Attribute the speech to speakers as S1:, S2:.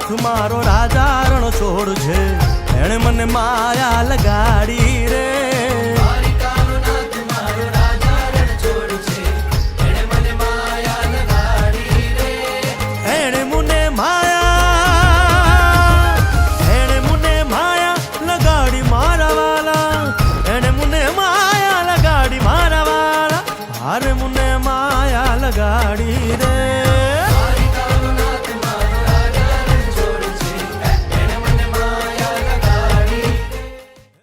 S1: નાથ મારો રાજા રણ છોડ છે, એણે મને માયા લગાડી રે.
S2: દ્વારિકાનો નાથ મારો રાજા રણ છોડ છે, એણે મને માયા લગાડી રે.
S1: એણે મને માયા લગાડી મારા વાલા, એણે મને માયા લગાડી મારા વાલા, હારે મને માયા લગાડી રે.